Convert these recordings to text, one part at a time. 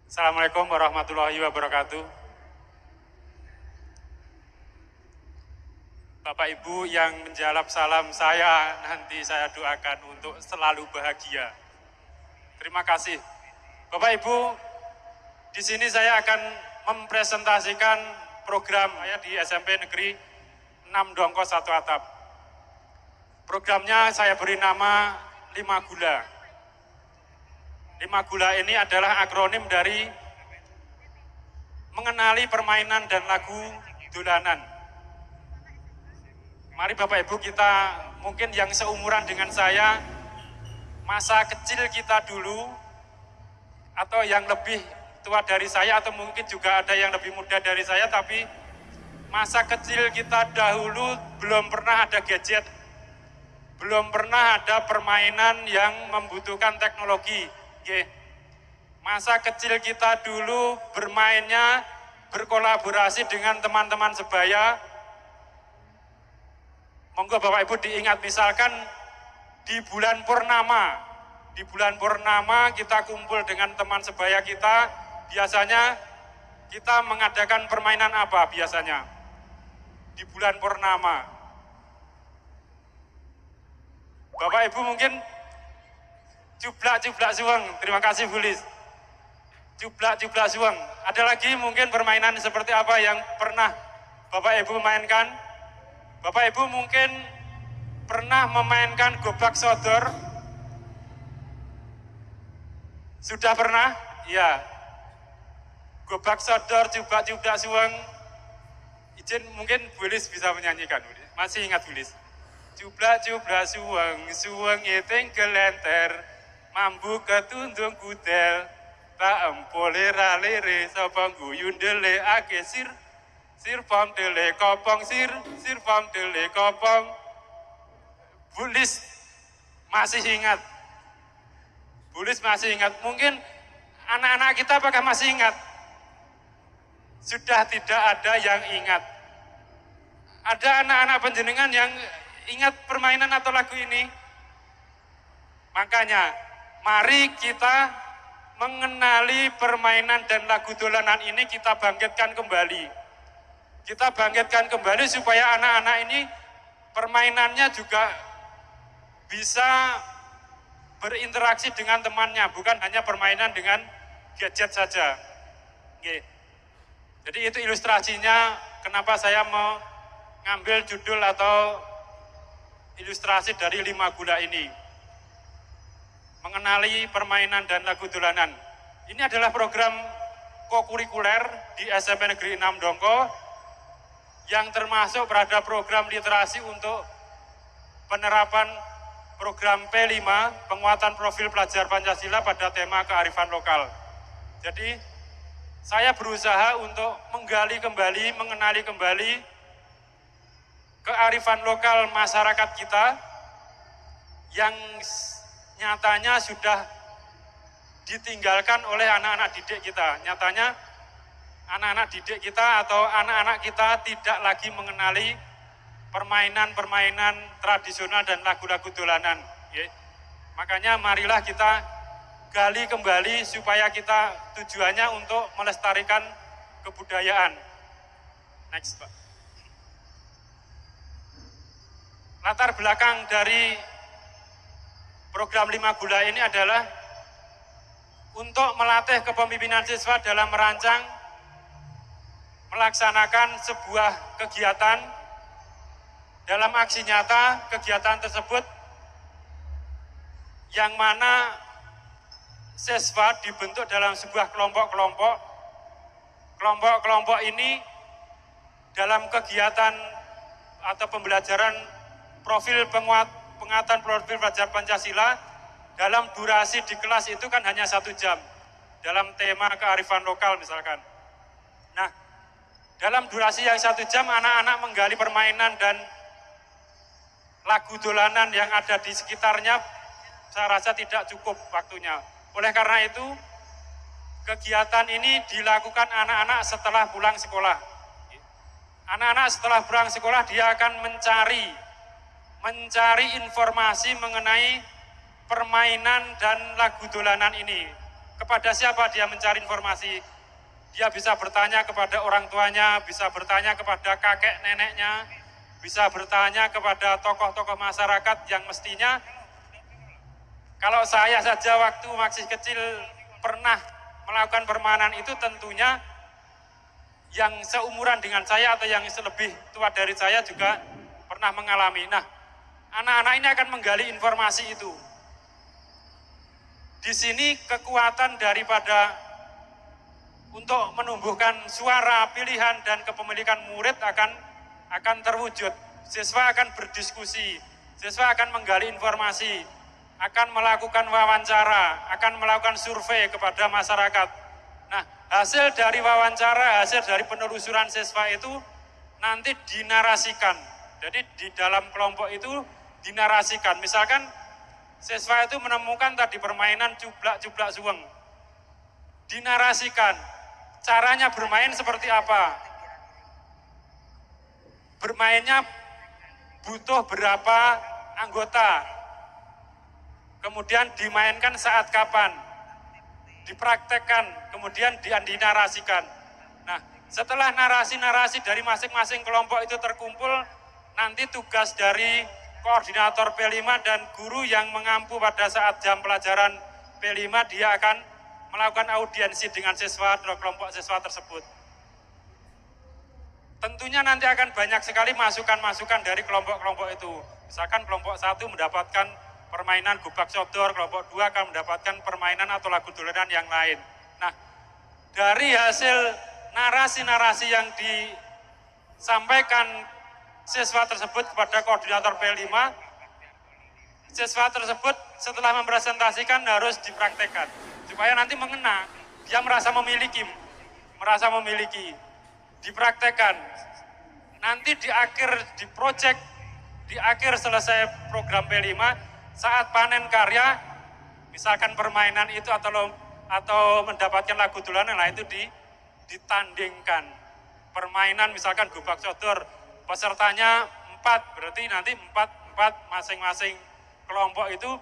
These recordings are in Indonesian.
Assalamualaikum warahmatullahi wabarakatuh. Bapak Ibu yang menjawab salam saya, nanti saya doakan untuk selalu bahagia. Terima kasih. Bapak Ibu, di sini saya akan mempresentasikan program saya di SMP Negeri 6 Dongko 1 Atap. Programnya saya beri nama 5 Gula. 5 Gula ini adalah akronim dari mengenali permainan dan lagu dolanan. Mari Bapak Ibu kita mungkin yang seumuran dengan saya, masa kecil kita dulu, atau yang lebih tua dari saya, atau mungkin juga ada yang lebih muda dari saya, tapi masa kecil kita dahulu belum pernah ada gadget, belum pernah ada permainan yang membutuhkan teknologi. Masa kecil kita dulu bermainnya berkolaborasi dengan teman-teman sebaya. Monggo Bapak Ibu diingat, misalkan di bulan purnama kita kumpul dengan teman sebaya kita, biasanya kita mengadakan permainan apa biasanya di bulan purnama? Bapak Ibu mungkin jublak suweng, terima kasih Bu Lis. Jublak suweng. Ada lagi mungkin permainan seperti apa yang pernah Bapak Ibu mainkan? Bapak Ibu mungkin pernah memainkan gobak sodor? Sudah pernah? Iya. Gobak sodor, jublak suweng. Izin mungkin Bu Lis bisa menyanyikan. Masih ingat Bu Lis? Jublak suweng, suweng iting gelenter, mambu ketundung kudel, tak empole ralere, sapa guyun dele ake sir pam dele kopong, sir pam dele kopong. Bu Lis masih ingat? Bu Lis masih ingat? Mungkin anak-anak kita apakah masih ingat? Sudah tidak ada yang ingat. Ada anak-anak panjenengan yang ingat permainan atau lagu ini? Makanya, mari kita mengenali permainan dan lagu dolanan ini, kita bangkitkan kembali. Kita bangkitkan kembali supaya anak-anak ini permainannya juga bisa berinteraksi dengan temannya, bukan hanya permainan dengan gadget saja. Oke. Jadi itu ilustrasinya kenapa saya mengambil judul atau ilustrasi dari 5 Gula ini. Mengenali permainan dan lagu dolanan. Ini adalah program kokurikuler di SMP Negeri 6 Dongko yang termasuk berada program literasi untuk penerapan program P5, penguatan profil pelajar Pancasila pada tema kearifan lokal. Jadi saya berusaha untuk menggali kembali, mengenali kembali kearifan lokal masyarakat kita yang nyatanya sudah ditinggalkan oleh anak-anak didik kita. Nyatanya anak-anak didik kita atau anak-anak kita tidak lagi mengenali permainan-permainan tradisional dan lagu-lagu dolanan. Makanya marilah kita gali kembali supaya kita tujuannya untuk melestarikan kebudayaan. Next, Pak. Latar belakang dari program 5 Gula ini adalah untuk melatih kepemimpinan siswa dalam merancang, melaksanakan sebuah kegiatan. Dalam aksi nyata, kegiatan tersebut yang mana siswa dibentuk dalam sebuah kelompok-kelompok. Kelompok-kelompok ini dalam kegiatan atau pembelajaran penguatan profil pelajar Pancasila, dalam durasi di kelas itu kan hanya 1 jam. Dalam tema kearifan lokal misalkan. Nah, dalam durasi yang 1 jam anak-anak menggali permainan dan lagu dolanan yang ada di sekitarnya, saya rasa tidak cukup waktunya. Oleh karena itu, kegiatan ini dilakukan anak-anak setelah pulang sekolah. Anak-anak setelah pulang sekolah dia akan mencari informasi mengenai permainan dan lagu dolanan ini. Kepada siapa dia mencari informasi? Dia bisa bertanya kepada orang tuanya, bisa bertanya kepada kakek neneknya, bisa bertanya kepada tokoh-tokoh masyarakat yang mestinya kalau saya saja waktu masih kecil pernah melakukan permainan itu tentunya yang seumuran dengan saya atau yang lebih tua dari saya juga pernah mengalami. Nah, anak-anak ini akan menggali informasi itu. Di sini kekuatan daripada untuk menumbuhkan suara, pilihan, dan kepemilikan murid akan terwujud. Siswa akan berdiskusi, siswa akan menggali informasi, akan melakukan wawancara, akan melakukan survei kepada masyarakat. Nah, hasil dari wawancara, hasil dari penelusuran siswa itu nanti dinarasikan. Jadi di dalam kelompok itu dinarasikan. Misalkan siswa itu menemukan tadi permainan cublak-cublak suweng. Dinarasikan. Caranya bermain seperti apa? Bermainnya butuh berapa anggota? Kemudian dimainkan saat kapan? Dipraktekkan, kemudian dinarasikan. Nah, setelah narasi-narasi dari masing-masing kelompok itu terkumpul, nanti tugas dari koordinator P5 dan guru yang mengampu pada saat jam pelajaran P5, dia akan melakukan audiensi dengan siswa atau kelompok siswa tersebut. Tentunya nanti akan banyak sekali masukan-masukan dari kelompok-kelompok itu. Misalkan kelompok 1 mendapatkan permainan gubak sodor, kelompok 2 akan mendapatkan permainan atau lagu dolanan yang lain. Nah, dari hasil narasi-narasi yang disampaikan siswa tersebut kepada koordinator P5, siswa tersebut setelah mempresentasikan harus dipraktekkan supaya nanti mengena, dia merasa memiliki, dipraktekkan. Nanti di akhir selesai program P5, saat panen karya, misalkan permainan itu atau mendapatkan lagu dolanan, nah itu ditandingkan. Permainan misalkan gubak sodor, pesertanya 4, berarti nanti 4 masing-masing kelompok itu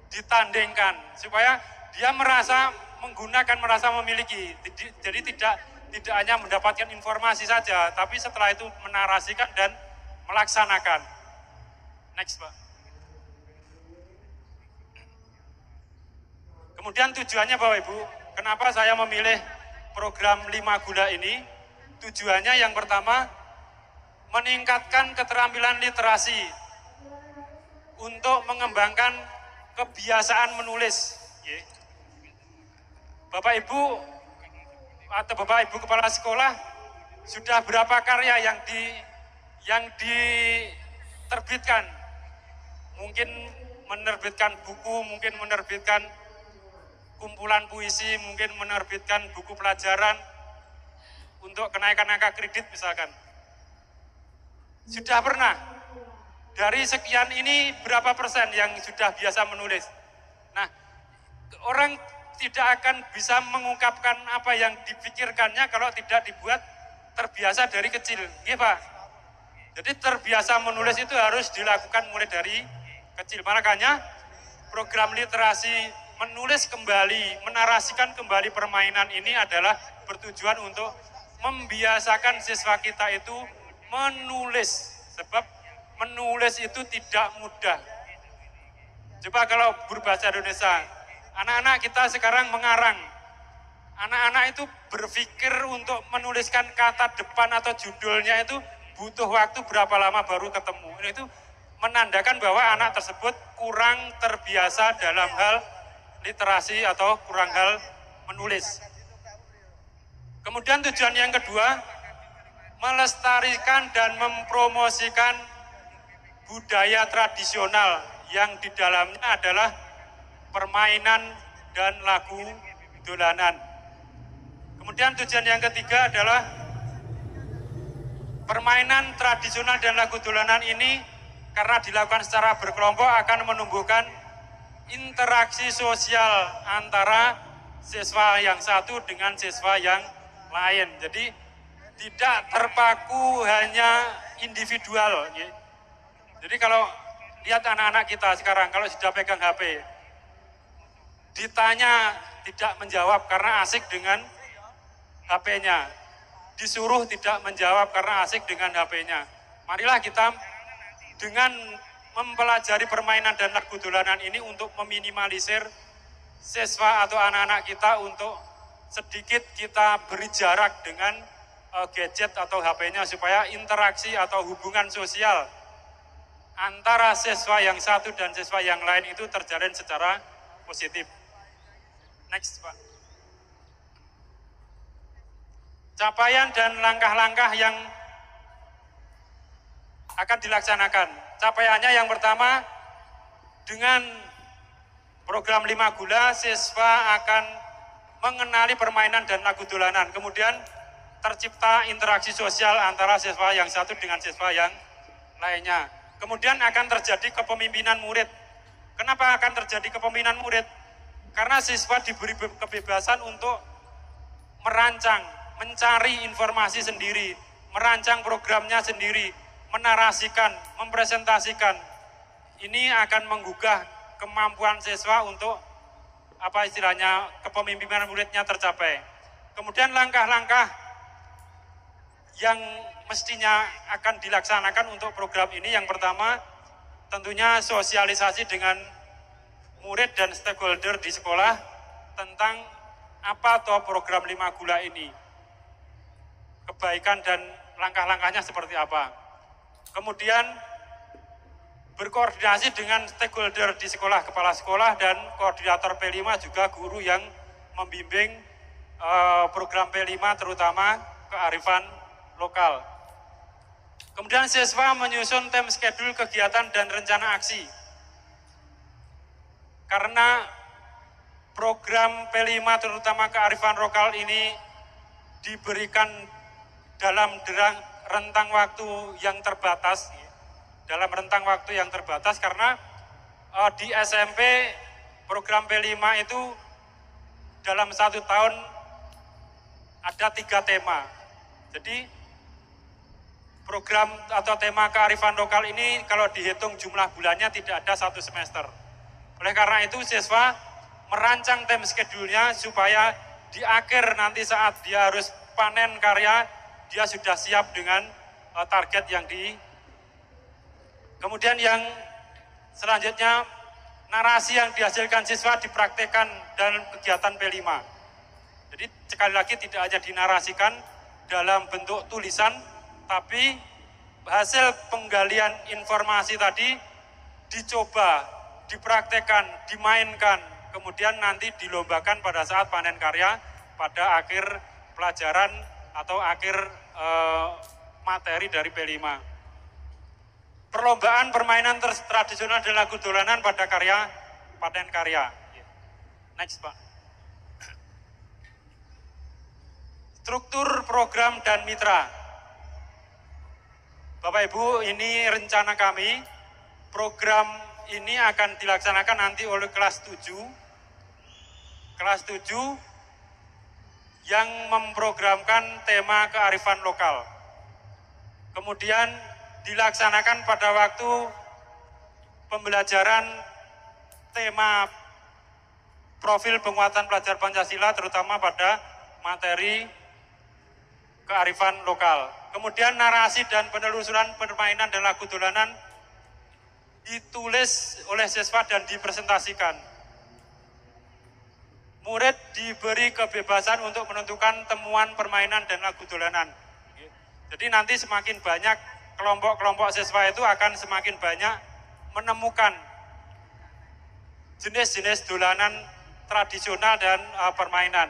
ditandingkan supaya dia merasa memiliki. Jadi tidak hanya mendapatkan informasi saja, tapi setelah itu menarasikan dan melaksanakan. Next, Pak. Kemudian tujuannya Bapak Ibu, kenapa saya memilih program 5 gula ini? Tujuannya yang pertama, meningkatkan keterampilan literasi untuk mengembangkan kebiasaan menulis. Bapak Ibu atau Bapak Ibu kepala sekolah, sudah berapa karya yang diterbitkan? Mungkin menerbitkan buku, mungkin menerbitkan kumpulan puisi, mungkin menerbitkan buku pelajaran untuk kenaikan angka kredit misalkan. Sudah pernah? Dari sekian ini berapa persen yang sudah biasa menulis? Nah, orang tidak akan bisa mengungkapkan apa yang dipikirkannya kalau tidak dibuat terbiasa dari kecil. Iya Pak? Jadi terbiasa menulis itu harus dilakukan mulai dari kecil. Makanya program literasi menulis kembali, menarasikan kembali permainan ini adalah bertujuan untuk membiasakan siswa kita itu menulis. Sebab menulis itu tidak mudah. Coba kalau berbahasa Indonesia, anak-anak kita sekarang mengarang. Anak-anak itu berpikir untuk menuliskan kata depan atau judulnya itu butuh waktu berapa lama baru ketemu. Itu menandakan bahwa anak tersebut kurang terbiasa dalam hal literasi atau kurang hal menulis. Kemudian tujuan yang kedua, melestarikan dan mempromosikan budaya tradisional yang di dalamnya adalah permainan dan lagu dolanan. Kemudian tujuan yang ketiga adalah permainan tradisional dan lagu dolanan ini karena dilakukan secara berkelompok akan menumbuhkan interaksi sosial antara siswa yang satu dengan siswa yang lain. Jadi tidak terpaku hanya individual. Jadi kalau lihat anak-anak kita sekarang, kalau sudah pegang HP, ditanya tidak menjawab karena asik dengan HP-nya. Disuruh tidak menjawab karena asik dengan HP-nya. Marilah kita dengan mempelajari permainan dan lagu dolanan ini untuk meminimalisir siswa atau anak-anak kita untuk sedikit kita beri jarak dengan gadget atau HP-nya supaya interaksi atau hubungan sosial antara siswa yang satu dan siswa yang lain itu terjalin secara positif. Next, Pak. Capaian dan langkah-langkah yang akan dilaksanakan. Capaiannya yang pertama, dengan program 5 Gula, siswa akan mengenali permainan dan lagu dolanan. Kemudian tercipta interaksi sosial antara siswa yang satu dengan siswa yang lainnya. Kemudian akan terjadi kepemimpinan murid. Kenapa akan terjadi kepemimpinan murid? Karena siswa diberi kebebasan untuk merancang, mencari informasi sendiri, merancang programnya sendiri, menarasikan, mempresentasikan. Ini akan menggugah kemampuan siswa untuk apa istilahnya kepemimpinan muridnya tercapai. Kemudian langkah-langkah yang mestinya akan dilaksanakan untuk program ini, yang pertama tentunya sosialisasi dengan murid dan stakeholder di sekolah tentang apa toh program 5 Gula ini, kebaikan dan langkah-langkahnya seperti apa. Kemudian berkoordinasi dengan stakeholder di sekolah, kepala sekolah dan koordinator P5 juga guru yang membimbing program P5 terutama kearifan lokal. Kemudian siswa menyusun time schedule kegiatan dan rencana aksi. Karena program P5 terutama kearifan lokal ini diberikan dalam rentang waktu yang terbatas, karena di SMP program P5 itu dalam 1 tahun ada 3 tema. Jadi program atau tema kearifan lokal ini kalau dihitung jumlah bulannya tidak ada 1 semester. Oleh karena itu siswa merancang time schedule-nya supaya di akhir nanti saat dia harus panen karya, dia sudah siap dengan target yang Kemudian yang selanjutnya, narasi yang dihasilkan siswa dipraktekkan dalam kegiatan P5. Jadi sekali lagi tidak hanya dinarasikan dalam bentuk tulisan, tapi hasil penggalian informasi tadi dicoba, dipraktekkan, dimainkan, kemudian nanti dilombakan pada saat panen karya pada akhir pelajaran atau akhir materi dari P5. Perlombaan permainan tradisional dan lagu dolanan pada karya panen karya. Next, Pak. Struktur program dan mitra. Bapak Ibu, ini rencana kami. Program ini akan dilaksanakan nanti oleh kelas 7. Kelas 7 yang memprogramkan tema kearifan lokal. Kemudian dilaksanakan pada waktu pembelajaran tema profil penguatan pelajar Pancasila, terutama pada materi kearifan lokal. Kemudian narasi dan penelusuran permainan dan lagu dolanan ditulis oleh siswa dan dipresentasikan. Murid diberi kebebasan untuk menentukan temuan permainan dan lagu dolanan. Jadi nanti semakin banyak kelompok-kelompok siswa itu akan semakin banyak menemukan jenis-jenis dolanan tradisional dan permainan.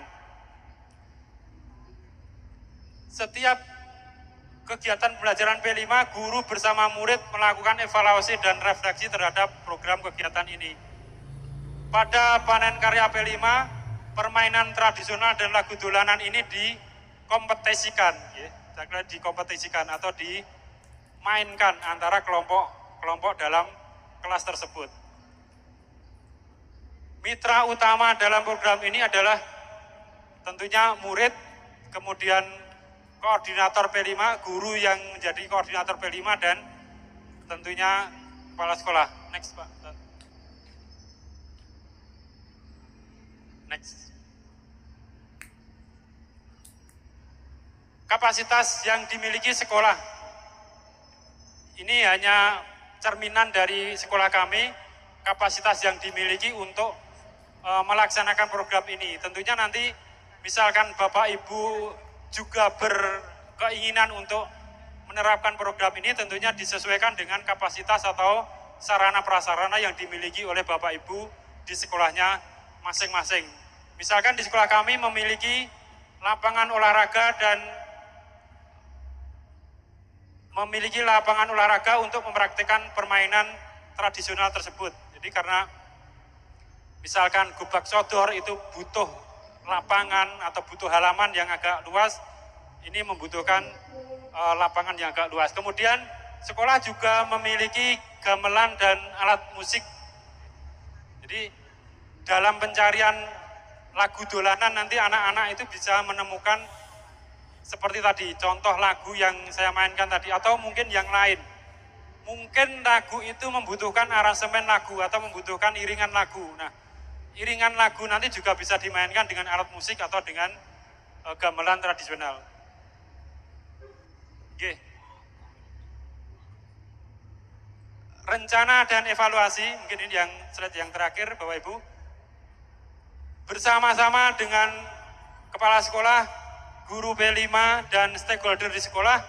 Setiap kegiatan pembelajaran P5, guru bersama murid melakukan evaluasi dan refleksi terhadap program kegiatan ini. Pada panen karya P5, permainan tradisional dan lagu dolanan ini dikompetisikan, dikompetisikan atau dimainkan antara kelompok-kelompok dalam kelas tersebut. Mitra utama dalam program ini adalah tentunya murid, kemudian koordinator P5, guru yang menjadi koordinator P5, dan tentunya kepala sekolah. Next, Pak. Next. kapasitas yang dimiliki sekolah. Ini hanya cerminan dari sekolah kami, kapasitas yang dimiliki untuk melaksanakan program ini. Tentunya nanti misalkan Bapak Ibu juga berkeinginan untuk menerapkan program ini, tentunya disesuaikan dengan kapasitas atau sarana prasarana yang dimiliki oleh Bapak Ibu di sekolahnya masing-masing. Misalkan di sekolah kami memiliki lapangan olahraga dan memiliki lapangan olahraga untuk mempraktikkan permainan tradisional tersebut. Jadi karena misalkan gubak sodor itu butuh lapangan atau butuh halaman yang agak luas, ini membutuhkan lapangan yang agak luas. Kemudian sekolah juga memiliki gamelan dan alat musik. Jadi dalam pencarian lagu dolanan nanti anak-anak itu bisa menemukan seperti tadi contoh lagu yang saya mainkan tadi atau mungkin yang lain. Mungkin lagu itu membutuhkan aransemen lagu atau membutuhkan iringan lagu. Nah, iringan lagu nanti juga bisa dimainkan dengan alat musik atau dengan gamelan tradisional. Oke. Rencana dan evaluasi, mungkin ini yang slide yang terakhir Bapak Ibu. Bersama-sama dengan kepala sekolah, guru P5 dan stakeholder di sekolah,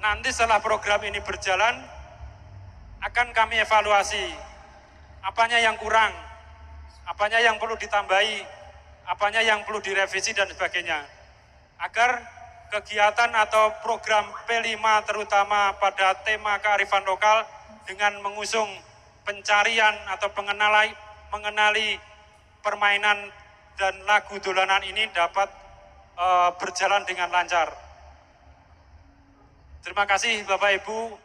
nanti setelah program ini berjalan, akan kami evaluasi apanya yang kurang, apanya yang perlu ditambahi, apanya yang perlu direvisi dan sebagainya. Agar kegiatan atau program P5 terutama pada tema kearifan lokal dengan mengusung pencarian atau mengenali permainan dan lagu dolanan ini dapat berjalan dengan lancar. Terima kasih Bapak Ibu.